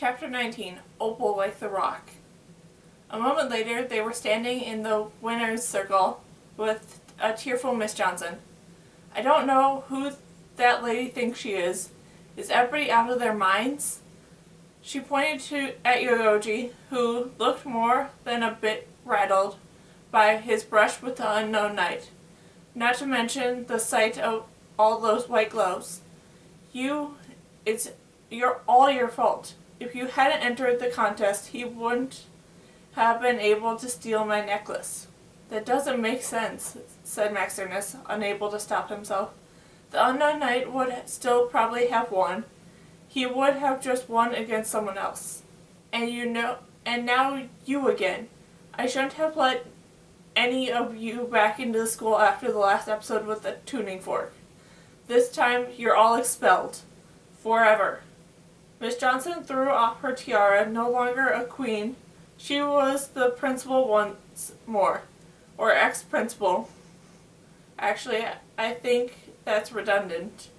Chapter 19, Opal Like the Rock. A moment later, they were standing in the winner's circle with a tearful Miss Johnson. I don't know who that lady thinks she is. Is everybody out of their minds? She pointed at Yoyogi, who looked more than a bit rattled by his brush with the unknown knight. Not to mention the sight of all those white gloves. It's all your fault. If you hadn't entered the contest, he wouldn't have been able to steal my necklace. That doesn't make sense, said Max Ernest, unable to stop himself. The unknown knight would still probably have won. He would have just won against someone else. And now you again. I shouldn't have let any of you back into the school after the last episode with the tuning fork. This time, you're all expelled. Forever. Miss Johnson threw off her tiara, no longer a queen. She was the principal once more. Or ex-principal. Actually, I think that's redundant,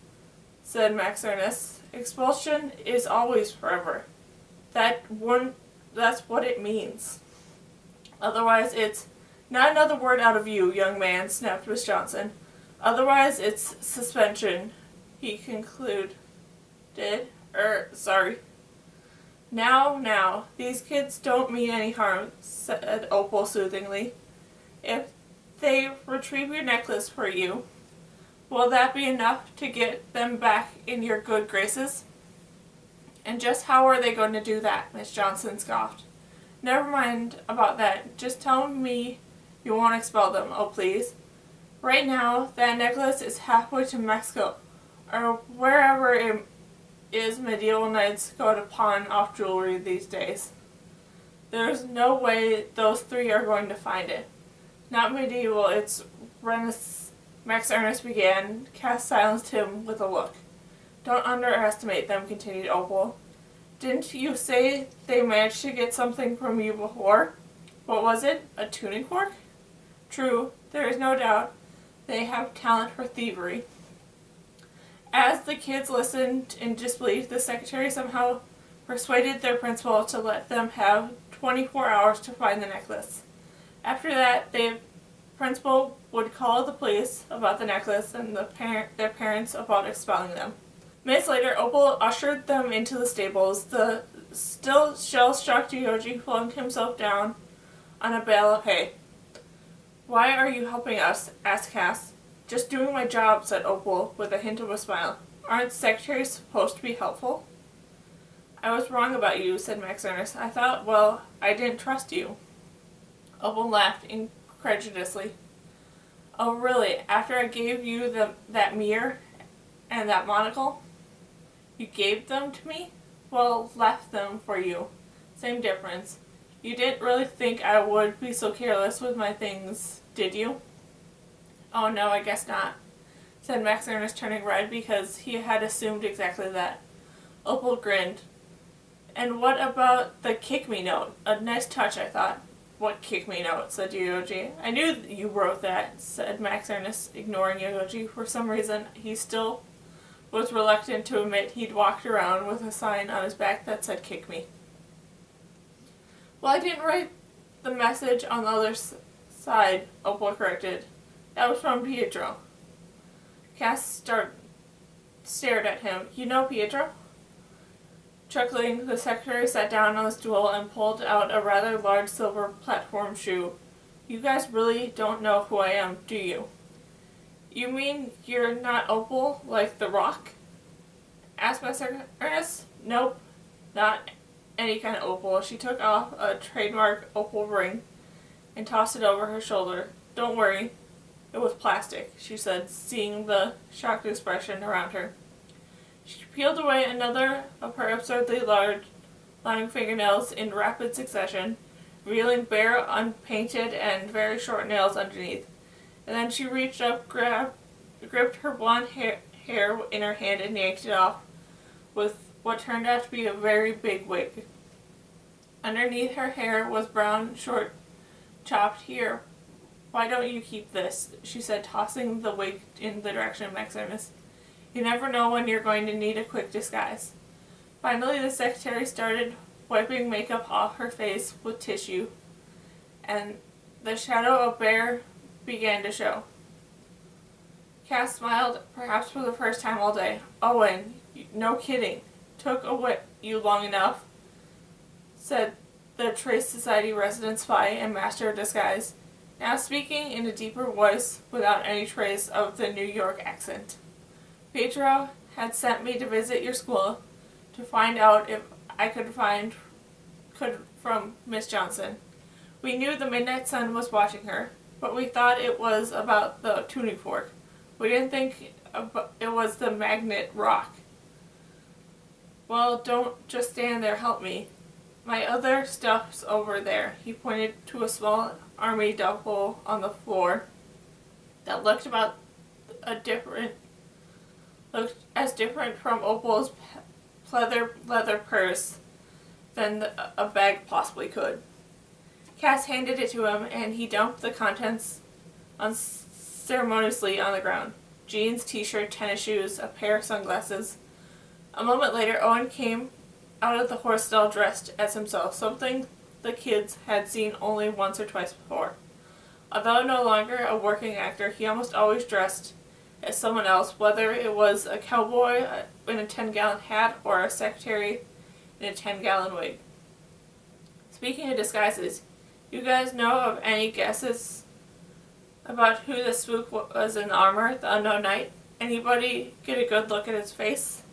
said Max Ernest. Expulsion is always forever. That's what it means. Otherwise, it's not another word out of you, young man, snapped Miss Johnson. Otherwise, it's suspension, he concluded. Sorry. Now, these kids don't mean any harm, said Opal soothingly. If they retrieve your necklace for you, will that be enough to get them back in your good graces? And just how are they going to do that? Miss Johnson scoffed. Never mind about that. Just tell me you won't expel them, oh please. Right now, that necklace is halfway to Mexico, or wherever it is medieval knights go to pawn off jewelry these days. There's no way those three are going to find it. Not medieval, it's Renaissance. Max Ernest began. Cass silenced him with a look. Don't underestimate them, continued Opal. Didn't you say they managed to get something from you before? What was it? A tuning fork? True, there is no doubt they have talent for thievery. As the kids listened in disbelief, the secretary somehow persuaded their principal to let them have 24 hours to find the necklace. After that, the principal would call the police about the necklace and their parents about expelling them. Minutes later, Opal ushered them into the stables. The still shell-shocked Yoyogi flung himself down on a bale of hay. Why are you helping us? Asked Cass. Just doing my job, said Opal, with a hint of a smile. Aren't secretaries supposed to be helpful? I was wrong about you, said Max Ernest. I thought, well, I didn't trust you. Opal laughed incredulously. Oh, really? After I gave you that mirror and that monocle? You gave them to me? Well, left them for you. Same difference. You didn't really think I would be so careless with my things, did you? Oh, no, I guess not, said Max Ernest, turning red because he had assumed exactly that. Opal grinned. And what about the kick-me note? A nice touch, I thought. What kick-me note? Said Yoyogi. I knew you wrote that, said Max Ernest, ignoring Yoyogi. For some reason, he still was reluctant to admit he'd walked around with a sign on his back that said kick me. Well, I didn't write the message on the other side, Opal corrected. That was from Pietro. Cass stared at him. You know Pietro? Chuckling, the secretary sat down on the stool and pulled out a rather large silver platform shoe. You guys really don't know who I am, do you? You mean you're not Opal, like the rock? Asked Mr. Ernest. Nope, not any kind of opal. She took off a trademark opal ring and tossed it over her shoulder. Don't worry, it was plastic, she said, seeing the shocked expression around her. She peeled away another of her absurdly large, long fingernails in rapid succession, revealing bare, unpainted, and very short nails underneath. And then she reached up, gripped her blonde hair in her hand, and yanked it off with what turned out to be a very big wig. Underneath her hair was brown, short, chopped. Here, why don't you keep this? She said, tossing the wig in the direction of Max Ernest. You never know when you're going to need a quick disguise. Finally, the secretary started wiping makeup off her face with tissue, and the shadow of Bear began to show. Cass smiled, perhaps for the first time all day. "Owen, no kidding. Took you long enough," said the Trace Society resident spy and master of disguise, now speaking in a deeper voice without any trace of the New York accent. "Pietro had sent me to visit your school to find out if I could from Miss Johnson. We knew the Midnight Sun was watching her, but we thought it was about the tuning fork. We didn't think it was the magnet rock." "Well, don't just stand there, help me. My other stuff's over there." He pointed to a small army duffel on the floor that looked as different from Opal's leather purse than a bag possibly could. Cass handed it to him, and he dumped the contents unceremoniously on the ground. Jeans, t-shirt, tennis shoes, a pair of sunglasses. A moment later, Owen came out of the horse stall dressed as himself, something the kids had seen only once or twice before. Although no longer a working actor, he almost always dressed as someone else, whether it was a cowboy in a 10-gallon hat or a secretary in a 10-gallon wig. Speaking of disguises, you guys know of any guesses about who the spook was in armor, the unknown knight? Anybody get a good look at his face?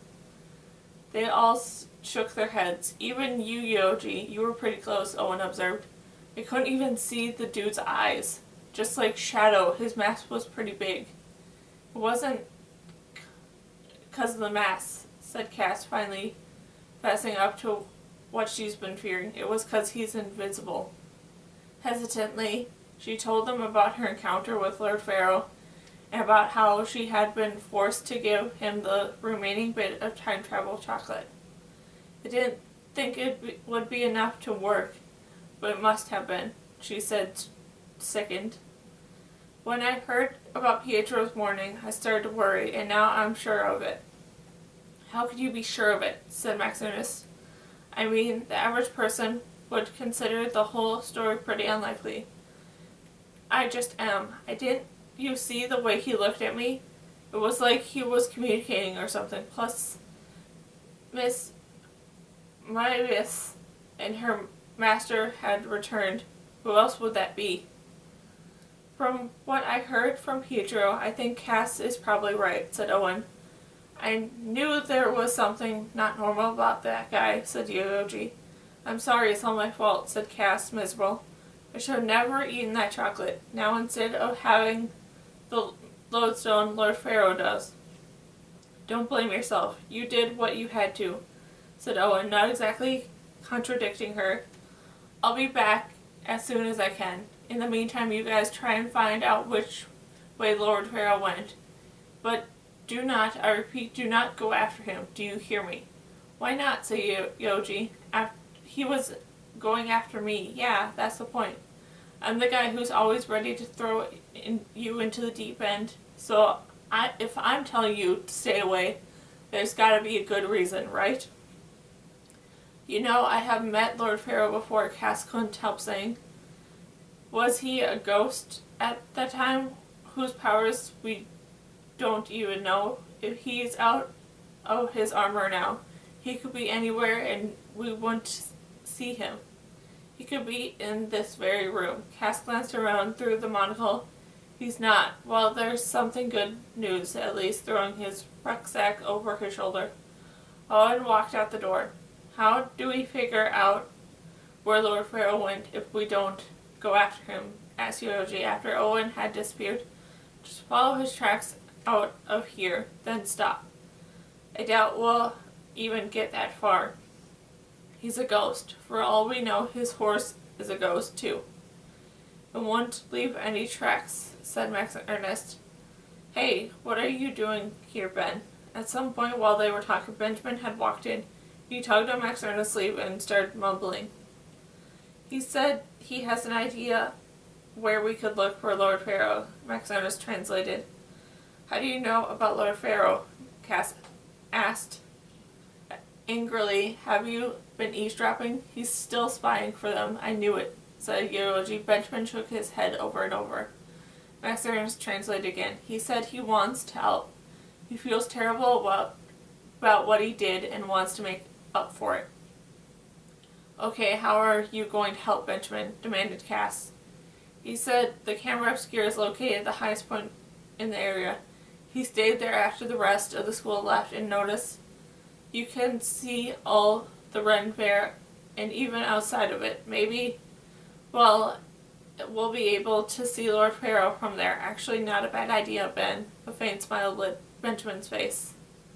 They all shook their heads. "Even you, Yoji, you were pretty close," Owen observed. "I couldn't even see the dude's eyes. Just like Shadow, his mask was pretty big." "It wasn't 'cause of the mask," said Cass, finally fessing up to what she's been fearing. "It was 'cause he's invisible." Hesitantly, she told them about her encounter with Lord Pharaoh and about how she had been forced to give him the remaining bit of time travel chocolate. "I didn't think it would be enough to work, but it must have been," she said, sickened. "When I heard about Pietro's warning, I started to worry, and now I'm sure of it." "How could you be sure of it?" said Max Ernest. "I mean, the average person would consider the whole story pretty unlikely." "I just am. Didn't you see the way he looked at me? It was like he was communicating or something. Plus, Miss Myris and her master had returned. Who else would that be?" "From what I heard from Pietro, I think Cass is probably right," said Owen. "I knew there was something not normal about that guy," said Yoji. "I'm sorry, it's all my fault," said Cass, miserable. "I should have never eaten that chocolate. Now instead of having the lodestone, Lord Pharaoh does." "Don't blame yourself. You did what you had to," said Owen, not exactly contradicting her. "I'll be back as soon as I can. In the meantime, you guys try and find out which way Lord Pharaoh went. But do not, I repeat, do not go after him. Do you hear me?" "Why not?" said Yoji. "He was going after me. Yeah, that's the point. I'm the guy who's always ready to throw you into the deep end. So if I'm telling you to stay away, there's got to be a good reason, right?" "You know, I have met Lord Pharaoh before," Cass couldn't help saying. "Was he a ghost at that time? Whose powers we don't even know? If he's out of his armor now, he could be anywhere and we wouldn't see him. He could be in this very room." Cass glanced around through the monocle. "He's not. Well, there's something good news, at least," throwing his rucksack over his shoulder. Owen walked out the door. "How do we figure out where Lord Pharaoh went if we don't go after him?" asked Yoji after Owen had disappeared. "Just follow his tracks out of here, then stop. I doubt we'll even get that far. He's a ghost. For all we know, his horse is a ghost, too." "It won't leave any tracks," said Max Ernest. "Hey, what are you doing here, Ben?" At some point while they were talking, Benjamin had walked in. He tugged on Max Ernest's sleeve and started mumbling. "He said he has an idea where we could look for Lord Pharaoh," Max Ernest translated. "How do you know about Lord Pharaoh?" Cass asked. angrily, "Have you been eavesdropping? He's still spying for them. I knew it," said Yoji. Benjamin shook his head over and over. Max Ernst translated again. "He said he wants to help. He feels terrible about what he did and wants to make up for it." "Okay, how are you going to help, Benjamin?" demanded Cass. He said the camera obscure is located at the highest point in the area. He stayed there after the rest of the school left and noticed you can see all the Ren Fair and even outside of it. Maybe, well, we'll be able to see Lord Pharaoh from there. Actually, not a bad idea, Ben. A faint smile lit Benjamin's face.